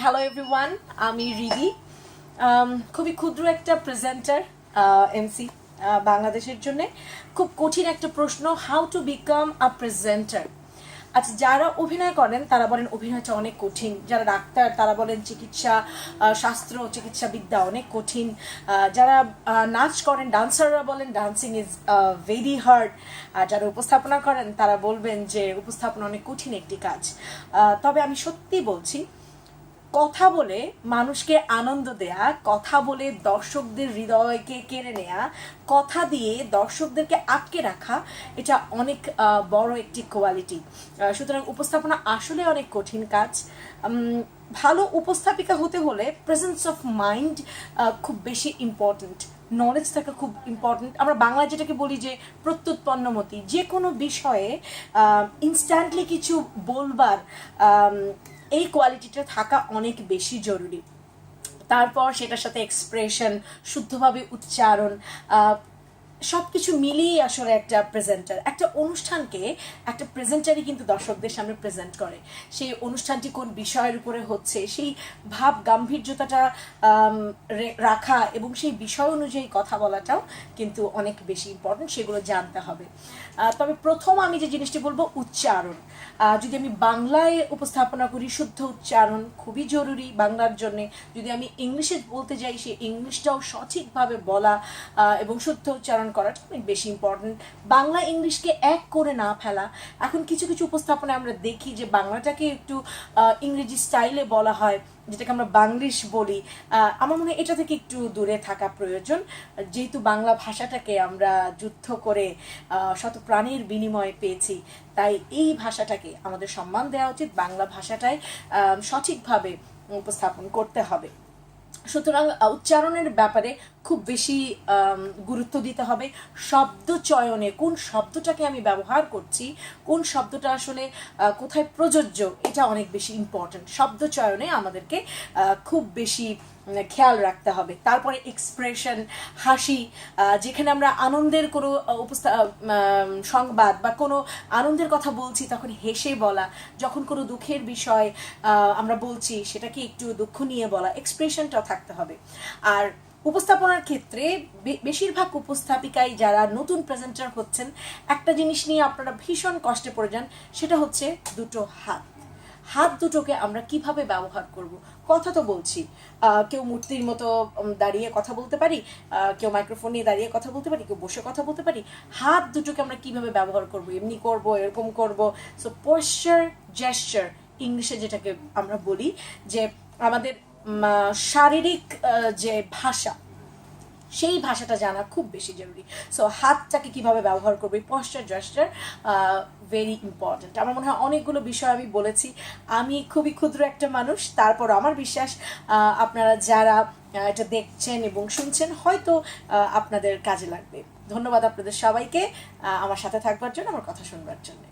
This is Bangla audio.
হ্যালো এভরিওয়ান, আমি রিদি। খুবই ক্ষুদ্র একটা প্রেজেন্টার, এমসি বাংলাদেশের জন্য। খুব কঠিন একটা প্রশ্ন, how to become a presenter. আচ্ছা, যারা অভিনয় করেন তারা বলেন অভিনয়টা অনেক কঠিন, যারা ডাক্তার তারা বলেন চিকিৎসা শাস্ত্র চিকিৎসাবিদ্যা অনেক কঠিন, যারা নাচ করেন ডান্সাররা বলেন ডান্সিং ইজ ভেরি হার্ড, আর যারা উপস্থাপনা করেন তারা বলবেন যে উপস্থাপনা অনেক কঠিন একটি কাজ। তবে আমি সত্যি বলছি, কথা বলে মানুষকে আনন্দ দেয়া, কথা বলে দর্শকদের হৃদয়কে কেড়ে নেয়া, কথা দিয়ে দর্শকদেরকে আটকে রাখা, এটা অনেক বড় একটি কোয়ালিটি। সুতরাং উপস্থাপনা আসলে অনেক কঠিন কাজ। ভালো উপস্থাপিকা হতে হলে প্রেজেন্স অফ মাইন্ড খুব বেশি ইম্পর্ট্যান্ট, নলেজ থাকা খুব ইম্পর্ট্যান্ট। আমরা বাংলায় যেটাকে বলি যে প্রত্যুৎপন্নমতি, যে কোনো বিষয়ে ইনস্ট্যান্টলি কিছু বলবার এই কোয়ালিটিটা থাকা অনেক বেশি জরুরি। তারপর সেটার সাথে এক্সপ্রেশন, শুদ্ধভাবে উচ্চারণ, সব কিছু মিলিয়ে আসলে একটা অনুষ্ঠানকে একটা প্রেজেন্টারই কিন্তু দর্শকদের সামনে প্রেজেন্ট করে। সেই অনুষ্ঠানটি কোন বিষয়ের উপরে হচ্ছে, সেই ভাব গাম্ভীর্যতাটা রাখা এবং সেই বিষয় অনুযায়ী কথা বলাটাও কিন্তু অনেক বেশি ইম্পর্টেন্ট, সেগুলো জানতে হবে। তবে প্রথম আমি যে জিনিসটি বলবো, উচ্চারণ। যদি আমি বাংলায় উপস্থাপনা করি, শুদ্ধ উচ্চারণ খুবই জরুরি বাংলার জন্যে। যদি আমি ইংলিশে বলতে যাই, সেই ইংলিশটাও সঠিকভাবে বলা এবং শুদ্ধ উচ্চারণ করাটা অনেক বেশি ইম্পর্টেন্ট। বাংলা ইংলিশকে এক করে না ফেলা। এখন কিছু কিছু উপস্থাপনায় আমরা দেখি যে বাংলাটাকে একটু ইংরেজি স্টাইলে বলা হয়, যেটাকে আমরা বাংলিশ বলি। আমার মনে হয় এটা থেকে একটু দূরে থাকা প্রয়োজন, যেহেতু বাংলা ভাষাটাকে আমরা যুদ্ধ করে শত প্রাণীর বিনিময়ে পেয়েছি, তাই এই ভাষাটাকে আমাদের সম্মান দেওয়া উচিত, বাংলা ভাষাটাই সঠিকভাবে উপস্থাপন করতে হবে। সুতরাং উচ্চারণের ব্যাপারে খুব বেশি গুরুত্ব দিতে হবে। শব্দ চয়নে কোন শব্দটাকে আমি ব্যবহার করছি, কোন শব্দটা আসলে কোথায় প্রযোজ্য, এটা অনেক বেশি ইম্পর্ট্যান্ট। শব্দ চয়নে আমাদেরকে খুব বেশি খেয়াল রাখতে হবে। তারপরে এক্সপ্রেশন, হাসি, যেখানে আমরা আনন্দের কোনো সংবাদ বা কোনো আনন্দের কথা বলছি তখন হেসে বলা, যখন কোনো দুঃখের বিষয় আমরা বলছি সেটাকে একটু দুঃখ নিয়ে বলা, এক্সপ্রেশনটাও থাকতে হবে। আর উপস্থাপনার ক্ষেত্রে বেশিরভাগ উপস্থাপিকাই যারা নতুন প্রেজেন্টার হচ্ছেন, একটা জিনিস নিয়ে আপনারা ভীষণ কষ্টে পড়ে যান, সেটা হচ্ছে দুটো হাত দুটোকে আমরা কিভাবে ব্যবহার করব। কথা তো বলছি, কেউ মূর্তির মতো দাঁড়িয়ে কথা বলতে পারি, কেউ মাইক্রোফোন নিয়ে দাঁড়িয়ে কথা বলতে পারি, কেউ বসে কথা বলতে পারি। হাত দুটোকে আমরা কিভাবে ব্যবহার করব, এমনি করব, এরকম করব। সো পোশ্চার, জেস্চার ইংলিশে যেটাকে আমরা বলি, যে আমাদের শারীরিক যে ভাষা, সেই ভাষাটা জানা খুব বেশি জরুরি। সো হাতটাকে কিভাবে ব্যবহার করবো, পশ্চার জেস্চার ভেরি ইম্পর্ট্যান্ট। আমার মনে হয় অনেকগুলো বিষয় আমি বলেছি। আমি খুবই ক্ষুদ্র একটা মানুষ, তারপর আমার বিশ্বাস আপনারা যারা এটা দেখছেন এবং শুনছেন হয়তো আপনাদের কাজে লাগবে। ধন্যবাদ আপনাদের সবাইকে আমার সাথে থাকবার জন্য, আমার কথা শুনবার জন্য।